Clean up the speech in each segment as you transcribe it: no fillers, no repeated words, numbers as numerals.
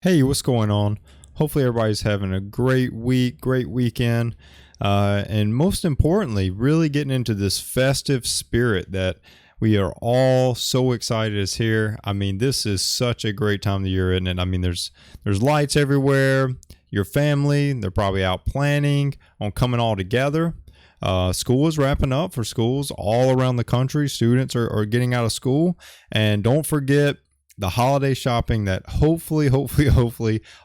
Hey, what's going on? Hopefully everybody's having a great week, great weekend, and most importantly, really getting into this festive spirit that we are all so excited is here. I mean, this is such a great time of the year, isn't it? I mean, there's lights everywhere. Your family, they're probably out planning on coming all together. School is wrapping up for schools all around the country. Students are getting out of school, and don't forget the holiday shopping that hopefully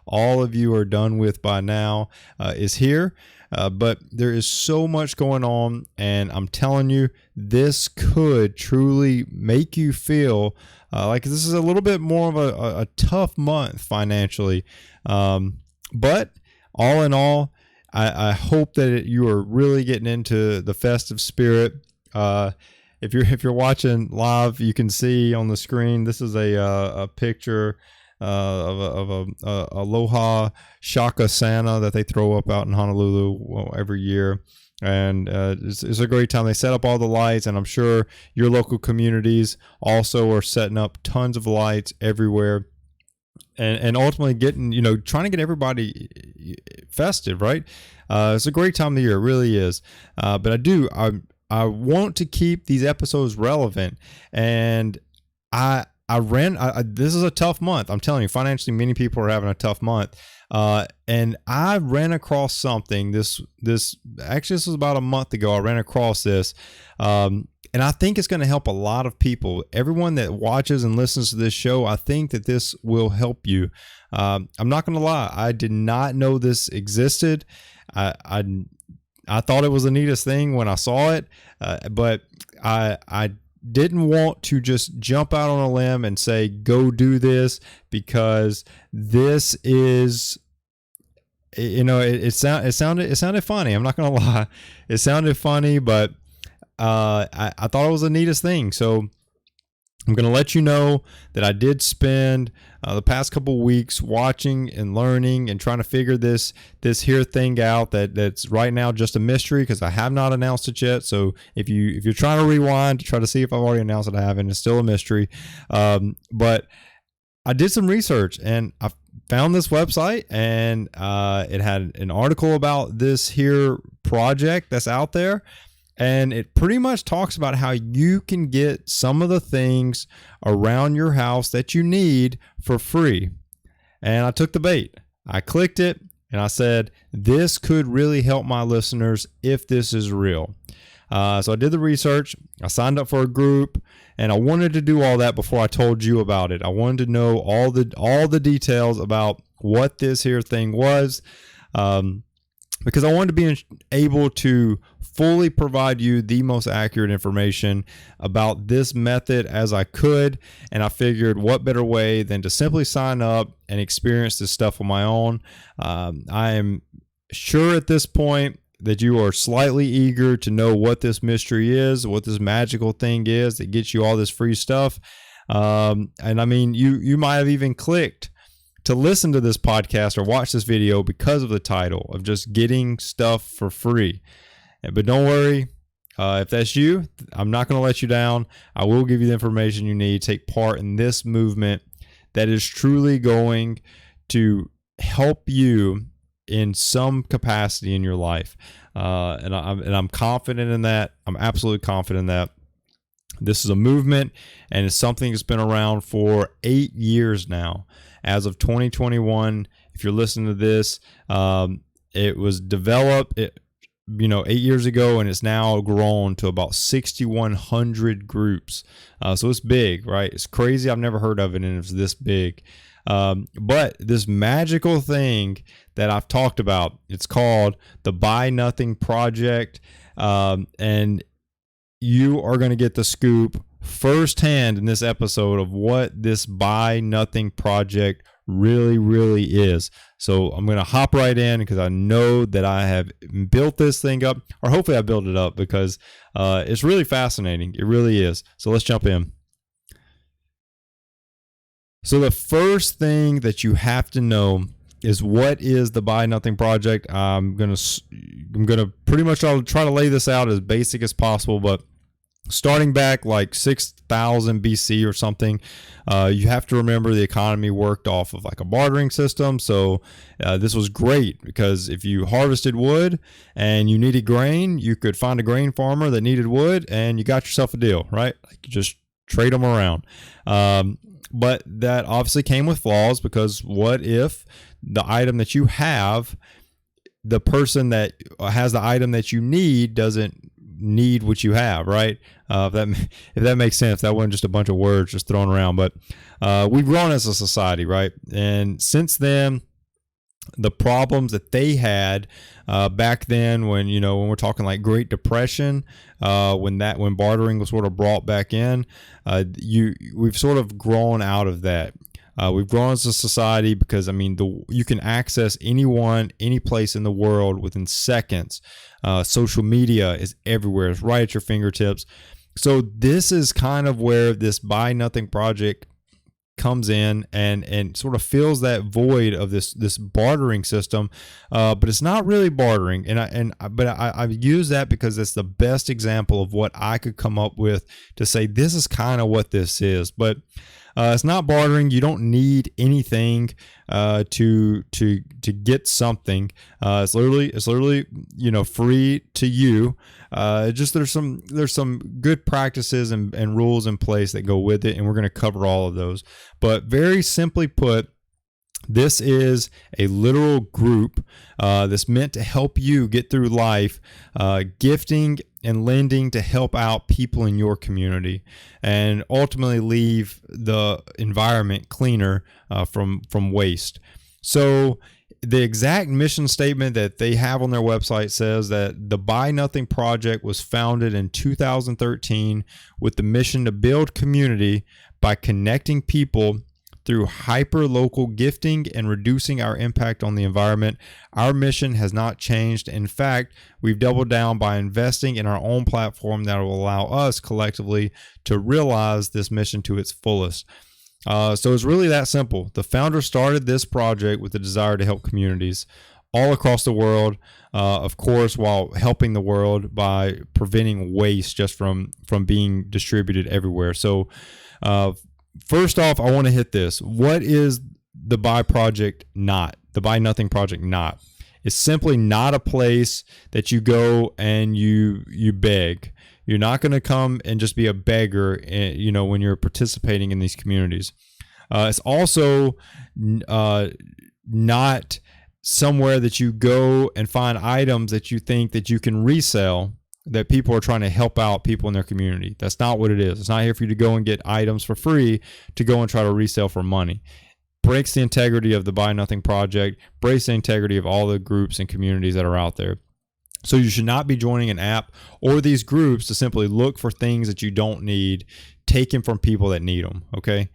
all of you are done with by now is here. But there is so much going on, and I'm telling you, this could truly make you feel like this is a little bit more of a tough month financially. But all in all, I hope that you are really getting into the festive spirit. If you're watching live, you can see on the screen. This is a picture of a Aloha Shaka Santa that they throw up out in Honolulu every year, and it's a great time. They set up all the lights, and I'm sure your local communities also are setting up tons of lights everywhere, and ultimately trying to get everybody festive, right? It's a great time of the year, it really is. But I want to keep these episodes relevant, and this is a tough month. I'm telling you, financially, many people are having a tough month. And I ran across something this was about a month ago. I ran across this, and I think it's going to help a lot of people. Everyone that watches and listens to this show, I think that this will help you. I'm not going to lie. I did not know this existed. I thought it was the neatest thing when I saw it, but I didn't want to just jump out on a limb and say, go do this, because this is, it sounded funny. I'm not going to lie. It sounded funny, but I thought it was the neatest thing. So I'm going to let you know that I did spend the past couple weeks watching and learning and trying to figure this here thing out that's right now just a mystery, because I have not announced it yet. So if you're trying to rewind to try to see if I've already announced it, I haven't. It's still a mystery. But I did some research, and I found this website, and it had an article about this here project that's out there. And it pretty much talks about how you can get some of the things around your house that you need for free. And I took the bait. I clicked it, and I said, this could really help my listeners if this is real. So I did the research. I signed up for a group, and I wanted to do all that before I told you about it. I wanted to know all the details about what this here thing was, because I wanted to be able to fully provide you the most accurate information about this method as I could. And I figured, what better way than to simply sign up and experience this stuff on my own. I am sure at this point that you are slightly eager to know what this mystery is, what this magical thing is that gets you all this free stuff. And I mean, you might have even clicked to listen to this podcast or watch this video because of the title of just getting stuff for free. But don't worry, if that's you, I'm not going to let you down. I will give you the information you need to take part in this movement that is truly going to help you in some capacity in your life. And I'm confident in that. I'm absolutely confident in that. This is a movement, and it's something that's been around for 8 years now. As of 2021, if you're listening to this, it was developed 8 years ago, and it's now grown to about 6,100 groups. So it's big, right? It's crazy. I've never heard of it, and it's this big. But this magical thing that I've talked about, it's called the Buy Nothing Project. And you are going to get the scoop firsthand in this episode of what this Buy Nothing Project really is. So I'm going to hop right in, because I know that I have built this thing up, or hopefully I built it up, because it's really fascinating. It really is. So let's jump in. So the first thing that you have to know is, what is the Buy Nothing Project? I'm gonna pretty much, I'll try to lay this out as basic as possible, but starting back like 6,000 BC or something. You have to remember the economy worked off of like a bartering system. So this was great because if you harvested wood and you needed grain, you could find a grain farmer that needed wood and you got yourself a deal, right? Like you just trade them around. But that obviously came with flaws, because what if the item that you have, the person that has the item that you need doesn't need what you have, right? If that makes sense. That wasn't just a bunch of words just thrown around. But we've grown as a society, right? And since then, the problems that they had back then, when we're talking like Great Depression, when bartering was sort of brought back in, we've sort of grown out of that. We've grown as a society because, you can access anyone, any place in the world within seconds. Social media is everywhere. It's right at your fingertips. So this is kind of where this Buy Nothing project comes in and sort of fills that void of this bartering system, but it's not really bartering. But I use that because it's the best example of what I could come up with to say this is kind of what this is. But it's not bartering. You don't need anything to get something. It's literally free to you. Just there's some good practices and rules in place that go with it, and we're going to cover all of those. But very simply put, this is a literal group that's meant to help you get through life, gifting and lending to help out people in your community and ultimately leave the environment cleaner from waste. So the exact mission statement that they have on their website says that the Buy Nothing Project was founded in 2013 with the mission to build community by connecting people through hyper-local gifting and reducing our impact on the environment. Our mission has not changed. In fact, we've doubled down by investing in our own platform that will allow us collectively to realize this mission to its fullest. So it's really that simple. The founder started this project with the desire to help communities all across the world, of course, while helping the world by preventing waste just from being distributed everywhere. So first off, I want to hit this. What is the Buy Project not? The Buy Nothing Project not? It's simply not a place that you go and you beg. You're not going to come and just be a beggar, when you're participating in these communities. It's also not somewhere that you go and find items that you think that you can resell, that people are trying to help out people in their community. That's not what it is. It's not here for you to go and get items for free to go and try to resell for money. Breaks the integrity of the Buy Nothing Project, breaks the integrity of all the groups and communities that are out there. So you should not be joining an app or these groups to simply look for things that you don't need, taken from people that need them. Okay.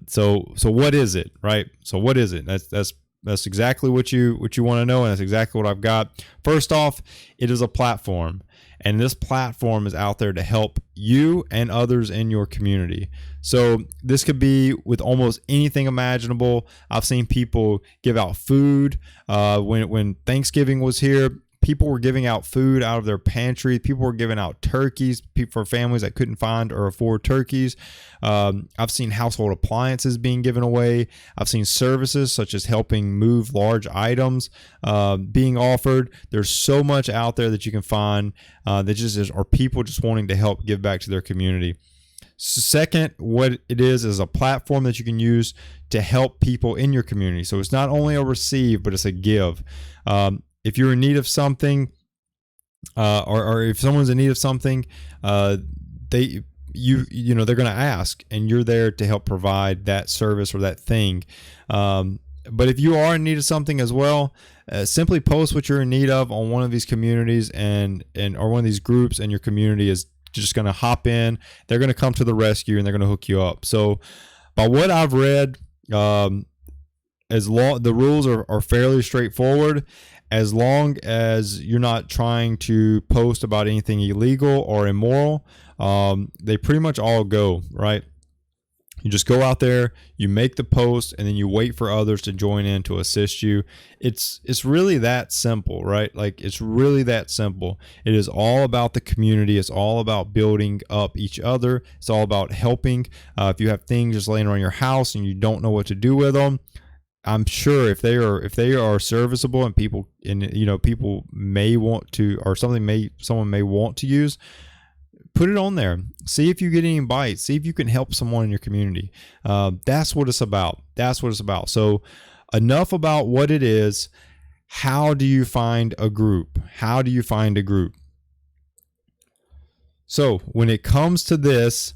So what is it, right? So what is it? That's exactly what you want to know, and that's exactly what I've got. First off, it is a platform, and this platform is out there to help you and others in your community. So this could be with almost anything imaginable. I've seen people give out food. When Thanksgiving was here, people were giving out food out of their pantry. People were giving out turkeys for families that couldn't find or afford turkeys. I've seen household appliances being given away. I've seen services such as helping move large items being offered. There's so much out there that you can find that just are people just wanting to help give back to their community. Second, what it is a platform that you can use to help people in your community. So it's not only a receive, but it's a give. If you're in need of something, or if someone's in need of something, they're going to ask, and you're there to help provide that service or that thing. But if you are in need of something as well, simply post what you're in need of on one of these communities or one of these groups, and your community is just going to hop in. They're going to come to the rescue, and they're going to hook you up. So by what I've read, the rules are fairly straightforward. As long as you're not trying to post about anything illegal or immoral, they pretty much all go, right? You just go out there, you make the post, and then you wait for others to join in to assist you. It's really that simple, right? Like, it's really that simple. It is all about the community. It's all about building up each other. It's all about helping. If you have things just laying around your house and you don't know what to do with them, I'm sure if they are serviceable and people may want to, or someone may want to use, put it on there. See if you get any bites. See if you can help someone in your community. That's what it's about. So enough about what it is. How do you find a group? So when it comes to this,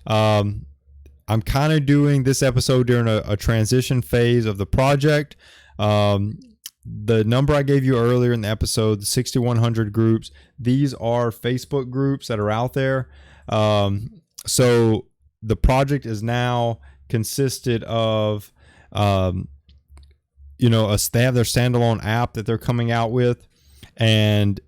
I'm kind of doing this episode during a transition phase of the project. The number I gave you earlier in the episode, the 6,100 groups, these are Facebook groups that are out there. So the project is now consisted of, they have their standalone app that they're coming out with. And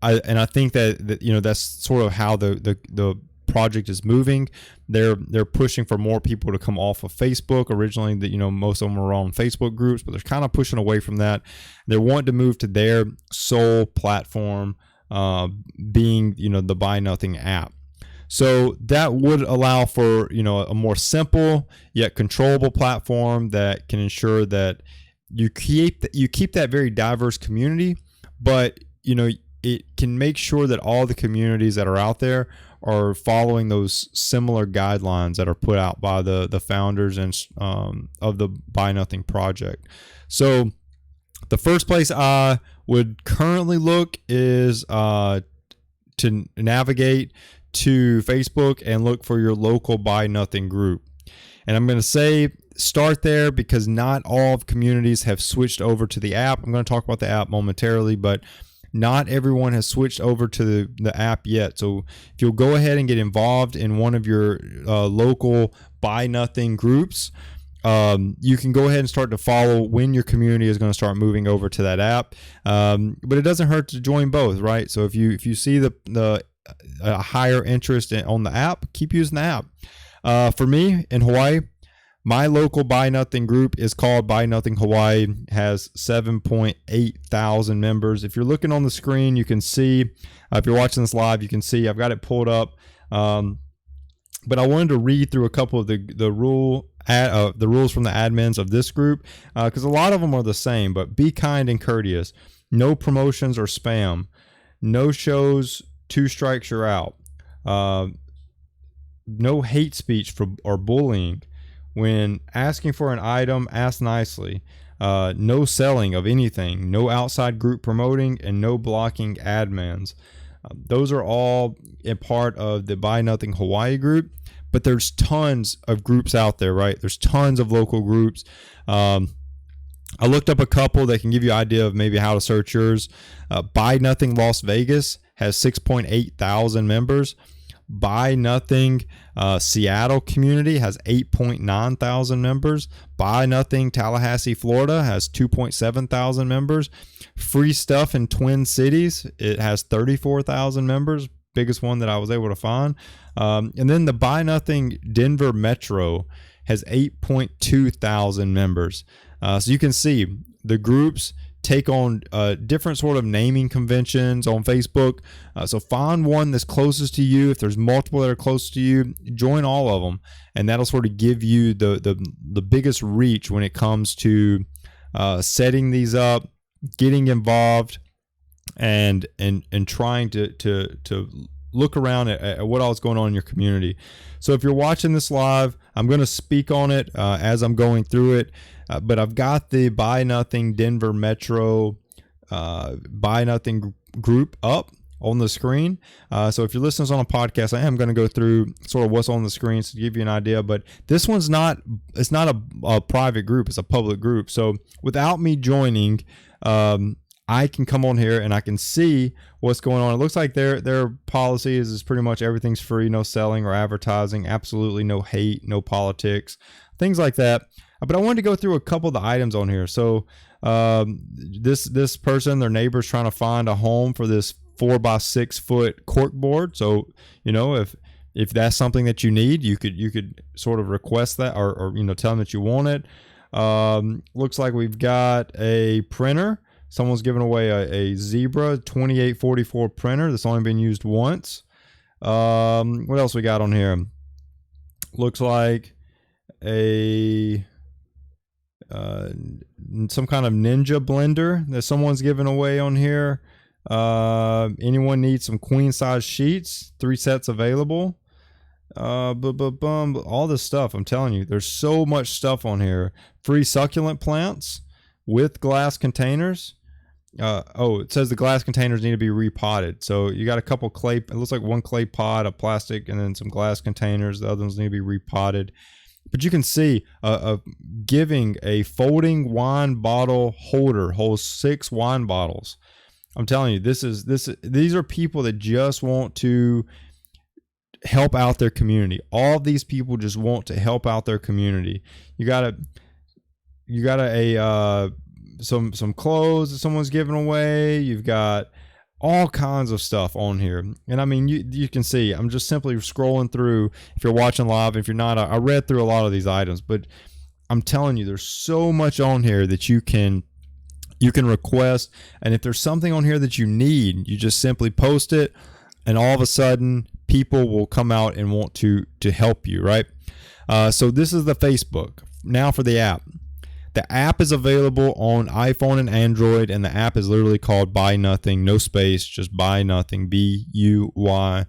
I think that that's sort of how the project is moving. They're pushing for more people to come off of Facebook. Originally, most of them were on Facebook groups, but they're kind of pushing away from that. They want to move to their sole platform, being the Buy Nothing app. So that would allow for a more simple yet controllable platform that can ensure that you keep that very diverse community, but it can make sure that all the communities that are out there are following those similar guidelines that are put out by the founders and of the Buy Nothing project. So the first place I would currently look is to navigate to Facebook and look for your local Buy Nothing group. And I'm going to say start there because not all communities have switched over to the app. I'm going to talk about the app momentarily, but not everyone has switched over to the app yet. So if you'll go ahead and get involved in one of your local Buy Nothing groups, you can go ahead and start to follow when your community is going to start moving over to that app. But it doesn't hurt to join both, right? So if you see the higher interest on the app, keep using the app. For me in Hawaii, my local Buy Nothing group is called Buy Nothing Hawaii, has 7.8 thousand members. If you're looking on the screen, you can see, if you're watching this live, you can see I've got it pulled up. But I wanted to read through a couple of the rules from the admins of this group, because a lot of them are the same, but be kind and courteous. No promotions or spam. No shows, 2 strikes, you're out. No hate speech or bullying. When asking for an item, ask nicely. No selling of anything. No outside group promoting, and no blocking admins. Those are all a part of the Buy Nothing Hawaii group, but there's tons of groups out there, right? There's tons of local groups. I looked up a couple that can give you an idea of maybe how to search yours. Buy Nothing Las Vegas has 6.8 thousand members. Buy Nothing Seattle community has 8.9 thousand members. Buy Nothing Tallahassee, Florida has 2.7 thousand members. Free Stuff in Twin Cities, it has 34,000 members. Biggest one that I was able to find. And then the Buy Nothing Denver Metro has 8.2 thousand members. So you can see the groups take on different sort of naming conventions on Facebook. So find one that's closest to you. If there's multiple that are close to you, join all of them, and that'll sort of give you the biggest reach when it comes to setting these up, getting involved, and trying to look around at what all is going on in your community. So if you're watching this live, I'm going to speak on it as I'm going through it. But I've got the Buy Nothing Denver Metro Buy Nothing group up on the screen. So if you're listening on a podcast, I am going to go through sort of what's on the screen to give you an idea. But this one's not a private group. It's a public group. So without me joining, I can come on here and I can see what's going on. It looks like their policy is pretty much everything's free, no selling or advertising, absolutely no hate, no politics, things like that. But I wanted to go through a couple of the items on here. So this person, their neighbor's trying to find a home for this 4 by 6 foot cork board. So if if that's something that you need, you could sort of request that, or tell them that you want it. Looks like we've got a printer. Someone's giving away a Zebra 2844 printer that's only been used once. What else we got on here? Looks like a some kind of Ninja blender that someone's giving away on here. Anyone needs some queen size sheets? 3 sets available. All this stuff. I'm telling you, there's so much stuff on here. Free succulent plants with glass containers. It says the glass containers need to be repotted. So you got a couple clay, it looks like one clay pot, a plastic, and then some glass containers. The other ones need to be repotted. But you can see giving a folding wine bottle holder holds 6 wine bottles. I'm telling you, these are people that just want to help out their community. All of these people just want to help out their community. You got some clothes that someone's giving away. You've got all kinds of stuff on here. And I mean, you can see, I'm just simply scrolling through. If you're watching live, if you're not, I read through a lot of these items, but I'm telling you, there's so much on here that you can request. And if there's something on here that you need, you just simply post it, and all of a sudden people will come out and want to help you, right? So this is the Facebook. Now for the app. The app is available on iPhone and Android, and the app is literally called Buy Nothing, no space, just Buy Nothing, BUYNOTHING.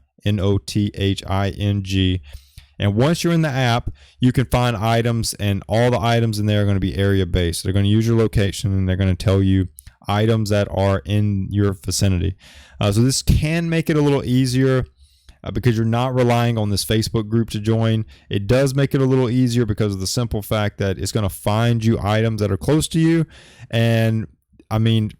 And once you're in the app, you can find items, and all the items in there are going to be area based. They're going to use your location, and they're going to tell you items that are in your vicinity. So this can make it a little easier because you're not relying on this Facebook group to join. It does make it a little easier because of the simple fact that it's going to find you items that are close to you. And I mean,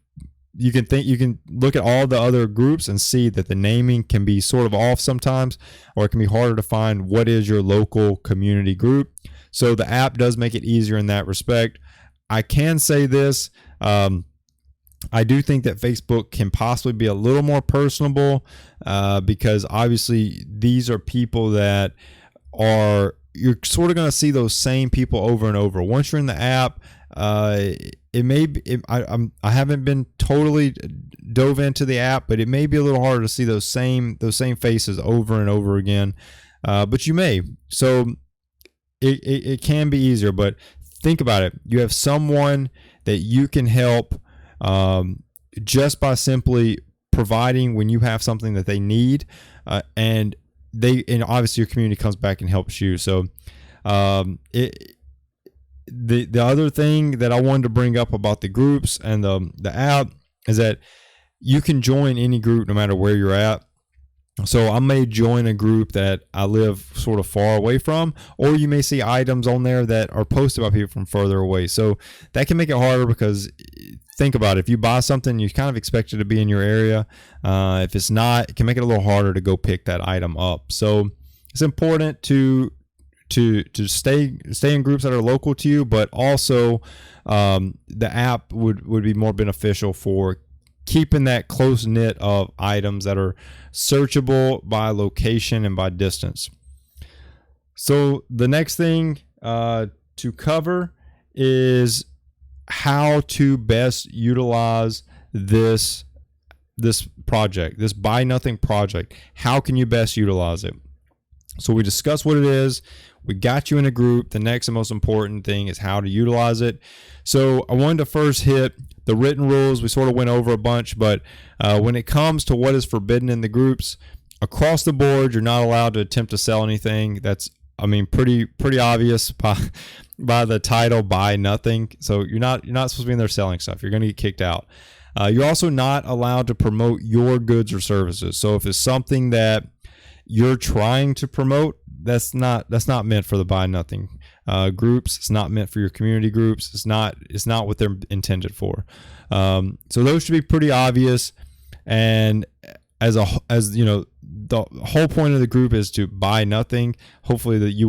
you can look at all the other groups and see that the naming can be sort of off sometimes, or it can be harder to find what is your local community group. So the app does make it easier in that respect. I can say this, I do think that Facebook can possibly be a little more personable because obviously these are people that you're sort of going to see those same people over and over. Once you're in the app, it may be, I haven't been totally dove into the app, but it may be a little harder to see those same faces over and over again. But you may. So it can be easier, but think about it. You have someone that you can help just by simply providing when you have something that they need, and obviously your community comes back and helps you. So the other thing that I wanted to bring up about the groups and the app is that you can join any group no matter where you're at. So I may join a group that I live sort of far away from, or you may see items on there that are posted by people from further away. So that can make it harder because think about it. If you buy something, you kind of expect it to be in your area. If it's not, it can make it a little harder to go pick that item up. So it's important to stay in groups that are local to you, but also the app would be more beneficial for keeping that close knit of items that are searchable by location and by distance. So the next thing to cover is how to best utilize this project, this Buy Nothing project. How can you best utilize it? So we discussed what it is. We got you in a group. The next and most important thing is how to utilize it. So I wanted to first hit the written rules. We sort of went over a bunch, but when it comes to what is forbidden in the groups, across the board, you're not allowed to attempt to sell anything. That's, I mean, pretty obvious by the title, Buy Nothing. So you're not supposed to be in there selling stuff. You're going to get kicked out. You're also not allowed to promote your goods or services. So if it's something that you're trying to promote, that's not meant for the Buy Nothing groups. It's not meant for your community groups. It's not what they're intended for. So those should be pretty obvious. And as you know, the whole point of the group is to buy nothing. Hopefully that you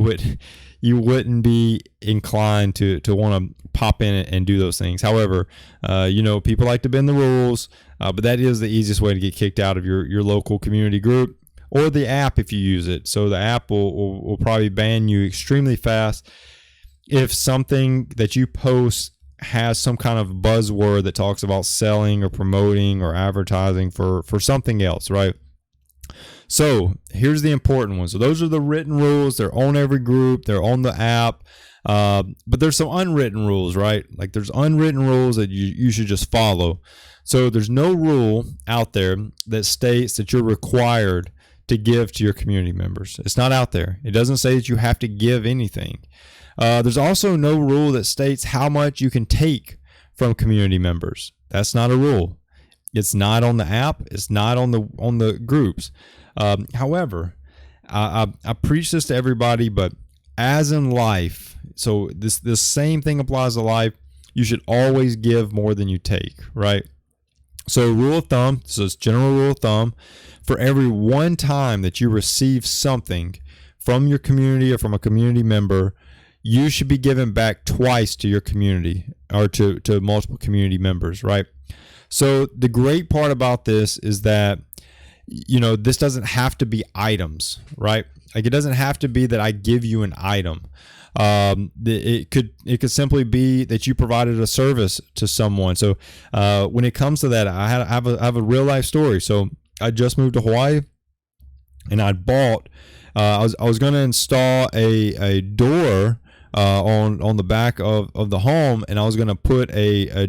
wouldn't be inclined to want to pop in and do those things. However, people like to bend the rules, but that is the easiest way to get kicked out of your local community group. or the app if you use it. So the app will probably ban you extremely fast if something that you post has some kind of buzzword that talks about selling or promoting or advertising for something else, right? So here's the important ones. So those are the written rules. They're on every group. They're on the app. But there's some unwritten rules, right? Like there's unwritten rules that you should just follow. So there's no rule out there that states that you're required to give to your community members. It's not out there. It doesn't say that you have to give anything. There's also no rule that states how much you can take from community members. That's not a rule. It's not on the app. It's not on the groups. However, I preach this to everybody, but as in life, so this same thing applies to life. You should always give more than you take, right? So rule of thumb, so it's general rule of thumb, for every one time that you receive something from your community or from a community member, you should be giving back twice to your community or to multiple community members, right? So the great part about this is that, this doesn't have to be items, right? Like it doesn't have to be that I give you an item. It could simply be that you provided a service to someone. So when it comes to that, I have a real life story. So I just moved to Hawaii, and I bought. I was going to install a door on the back of the home, and I was going to put a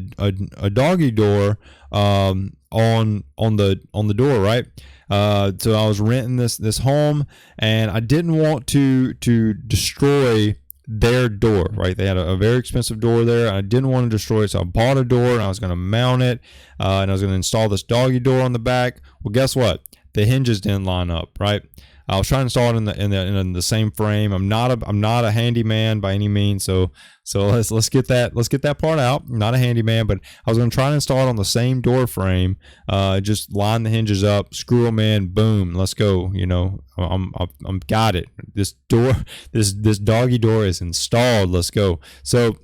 doggy door on the door, right? So I was renting this home, and I didn't want to destroy their door, right? They had a very expensive door there. I didn't want to destroy it, so I bought a door, and I was going to mount it, and I was going to install this doggy door on the back. Well, guess what? The hinges didn't line up, right? I was trying to install it in the same frame. I'm not a handyman by any means, so let's get that part out. I'm not a handyman, but I was going to try and install it on the same door frame. Just line the hinges up, screw them in, boom, let's go. I'm got it. This doggy door is installed. Let's go. So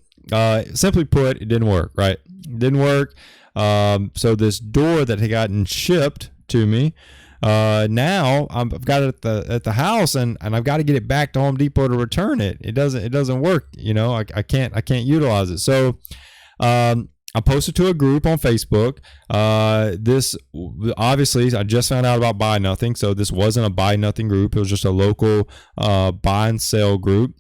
simply put, it didn't work. Right? It didn't work. So this door that had gotten shipped to me. Now I've got it at the house, and I've got to get it back to Home Depot to return it. It doesn't work. I can't utilize it. So, I posted to a group on Facebook. This obviously I just found out about Buy Nothing. So this wasn't a Buy Nothing group. It was just a local, buy and sell group.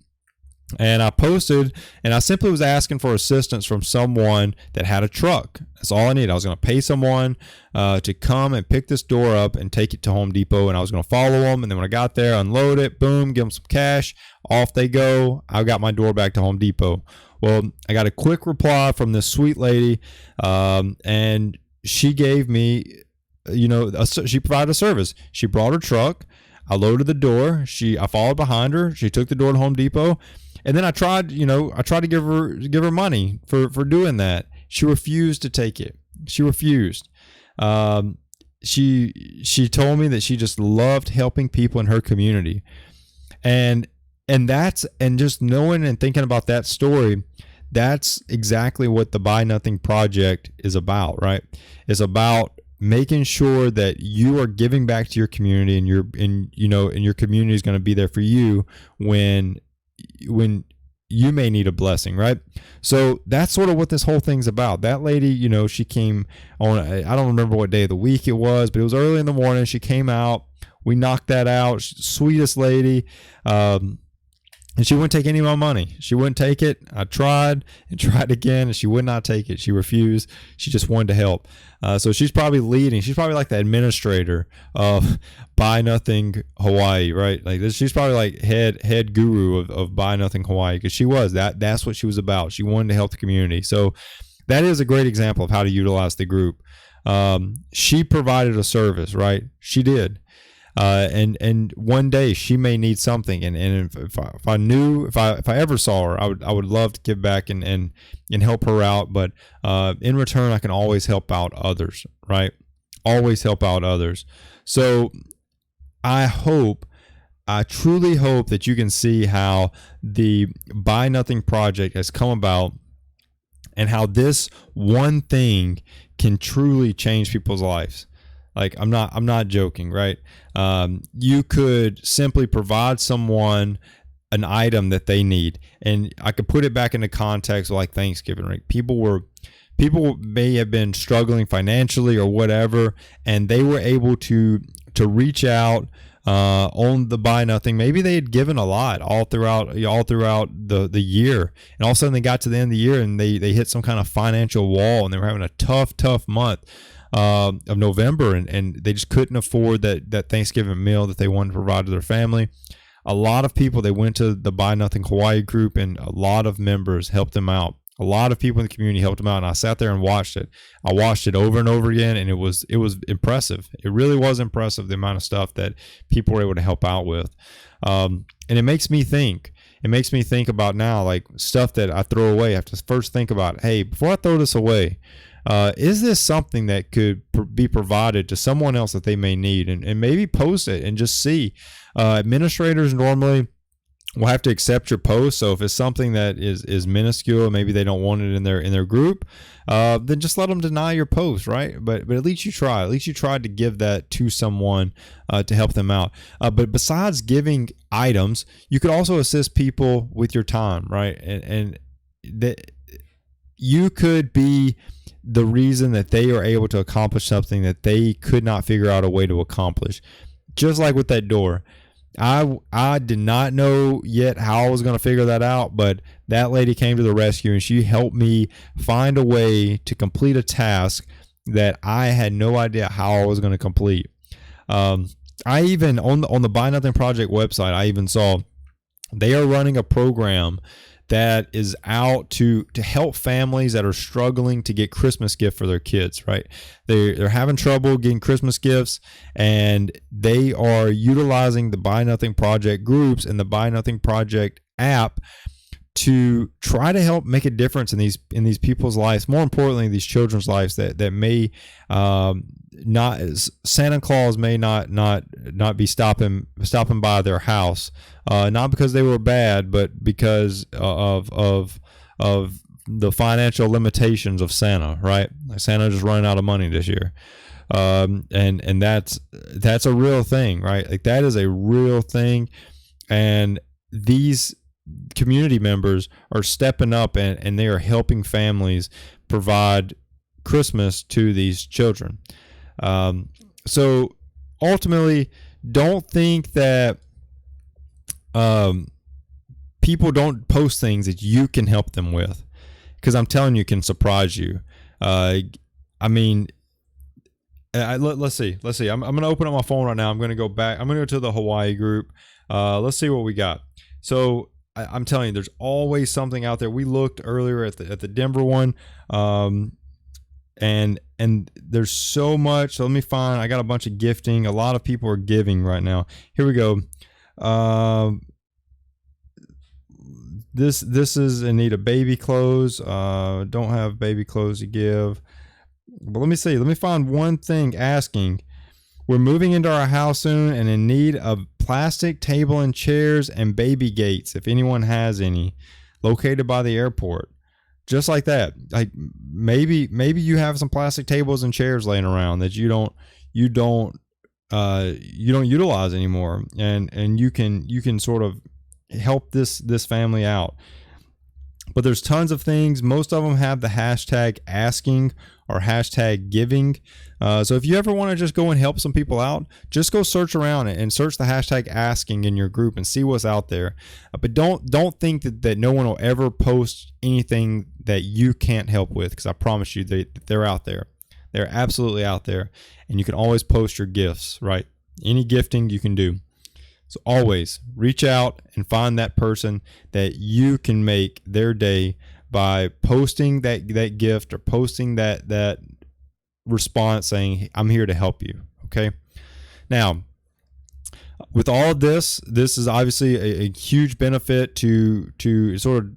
And I posted, and I simply was asking for assistance from someone that had a truck. That's all I needed. I was going to pay someone to come and pick this door up and take it to Home Depot, and I was going to follow them. And then when I got there, unload it, boom, give them some cash, off they go. I got my door back to Home Depot. Well, I got a quick reply from this sweet lady, and she gave me, she provided a service. She brought her truck. I loaded the door. I followed behind her. She took the door to Home Depot. And then I tried to give her money for doing that. She refused to take it. She refused. She told me that she just loved helping people in her community. And just knowing and thinking about that story, that's exactly what the Buy Nothing Project is about, right? It's about making sure that you are giving back to your community, and your community is going to be there for you when you may need a blessing, right? So that's sort of what this whole thing's about. That lady, she came on, I don't remember what day of the week it was, but it was early in the morning. She came out. We knocked that out. She's the sweetest lady. And she wouldn't take any of my money. She wouldn't take it. I tried and tried again, and she would not take it. She refused. She just wanted to help. So she's probably leading. She's probably like the administrator of Buy Nothing Hawaii, right? Like she's probably like head guru of Buy Nothing Hawaii, because she was that's what she was about. She wanted to help the community. So that is a great example of how to utilize the group. She provided a service, right? She did. And one day she may need something, and if I ever saw her, I would love to give back and help her out. But in return, I can always help out others, right? Always help out others. So I truly hope that you can see how the Buy Nothing Project has come about, and how this one thing can truly change people's lives. Like I'm not joking, right? You could simply provide someone an item that they need, and I could put it back into context like Thanksgiving, right? People may have been struggling financially or whatever, and they were able to reach out on the buy nothing. Maybe they had given a lot all throughout the year, and all of a sudden they got to the end of the year and they hit some kind of financial wall, and they were having a tough month of November, and they just couldn't afford that Thanksgiving meal that they wanted to provide to their family. A lot of people, they went to the Buy Nothing Hawaii group, and a lot of members helped them out. A lot of people in the community helped them out, and I sat there and watched it. I watched it over and over again, and it was impressive. It really was impressive, the amount of stuff that people were able to help out with. And it makes me think. It makes me think about now, like stuff that I throw away. I have to first think about, hey, before I throw this away, is this something that could be provided to someone else that they may need, and maybe post it and just see. Administrators normally will have to accept your post. So if it's something that is minuscule, maybe they don't want it in their group, then just let them deny your post, right? But at least you try. At least you tried to give that to someone to help them out. But besides giving items, you could also assist people with your time, right? And that you could be the reason that they are able to accomplish something that they could not figure out a way to accomplish. Just like with that door. I did not know yet how I was going to figure that out, but that lady came to the rescue, and she helped me find a way to complete a task that I had no idea how I was going to complete. I even, on the Buy Nothing Project website, I even saw they are running a program that is out to help families that are struggling to get Christmas gift for their kids, right? They're having trouble getting Christmas gifts, and they are utilizing the Buy Nothing Project groups and the Buy Nothing Project app to try to help make a difference in these people's lives. More importantly, these children's lives that may not, Santa Claus may not be stopping by their house, not because they were bad, but because of the financial limitations of Santa, right? Like Santa just running out of money this year. And that's a real thing, right? Like that is a real thing. And these community members are stepping up, and they are helping families provide Christmas to these children. So ultimately, don't think that people don't post things that you can help them with, because I'm telling you, it can surprise you. I mean, let's see. I'm going to open up my phone right now. I'm going to go back. I'm going to go to the Hawaii group. Let's see what we got. So I'm telling you, there's always something out there. We looked earlier at the Denver one, and there's so much. So let me find. I got a bunch of gifting. A lot of people are giving right now. Here we go. This is in need of baby clothes. Don't have baby clothes to give. But let me see. Let me find one thing asking. We're moving into our house soon and in need of plastic table and chairs and baby gates, if anyone has any, located by the airport. Just like that. Like maybe you have some plastic tables and chairs laying around that you don't utilize anymore, and you can sort of help this family out. But there's tons of things. Most of them have the hashtag asking or hashtag giving. So if you ever want to just go and help some people out, just go search around and search the hashtag asking in your group and see what's out there. But don't think that no one will ever post anything that you can't help with, because I promise you they're out there. They're absolutely out there, and you can always post your gifts, right? Any gifting you can do. So always reach out and find that person that you can make their day by posting that gift or posting that response saying, I'm here to help you. Okay. Now, with all of this is obviously a huge benefit to sort of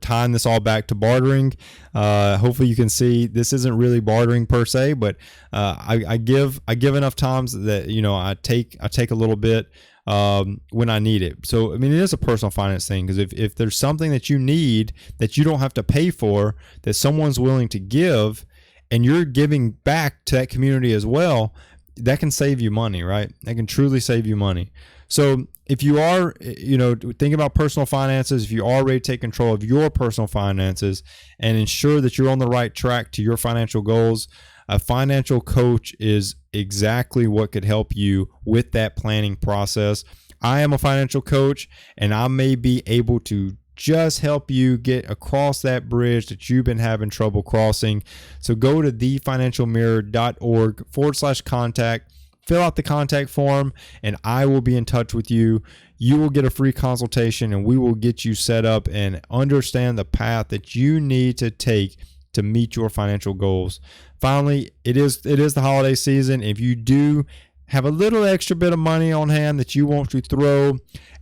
tying this all back to bartering. Hopefully you can see this isn't really bartering per se, but I give enough times that, I take a little bit when I need it. So, I mean, it is a personal finance thing, because if there's something that you need that you don't have to pay for, that someone's willing to give, and you're giving back to that community as well, that can save you money, right? That can truly save you money. So if you are, thinking about personal finances, if you are ready to take control of your personal finances and ensure that you're on the right track to your financial goals, a financial coach is exactly what could help you with that planning process. I am a financial coach, and I may be able to just help you get across that bridge that you've been having trouble crossing. So go to thefinancialmirror.org/contact, fill out the contact form, and I will be in touch with you. You will get a free consultation, and we will get you set up and understand the path that you need to take to meet your financial goals. Finally, it is the holiday season. If you do have a little extra bit of money on hand that you want to throw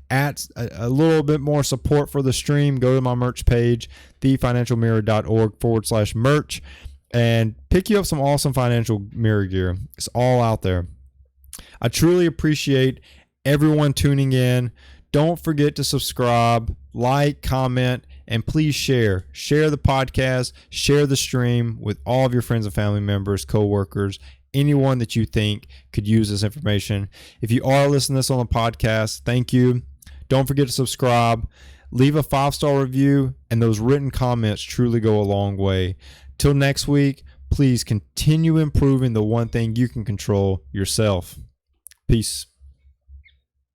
at a little bit more support for the stream, go to my merch page, thefinancialmirror.org/merch, and pick you up some awesome financial mirror gear. It's all out there. I truly appreciate everyone tuning in. Don't forget to subscribe, like, comment, and please share. Share the podcast, share the stream with all of your friends and family members, coworkers, anyone that you think could use this information. If you are listening to this on the podcast, thank you. Don't forget to subscribe. Leave a 5-star review, and those written comments truly go a long way. Till next week, please continue improving the one thing you can control, yourself. Peace.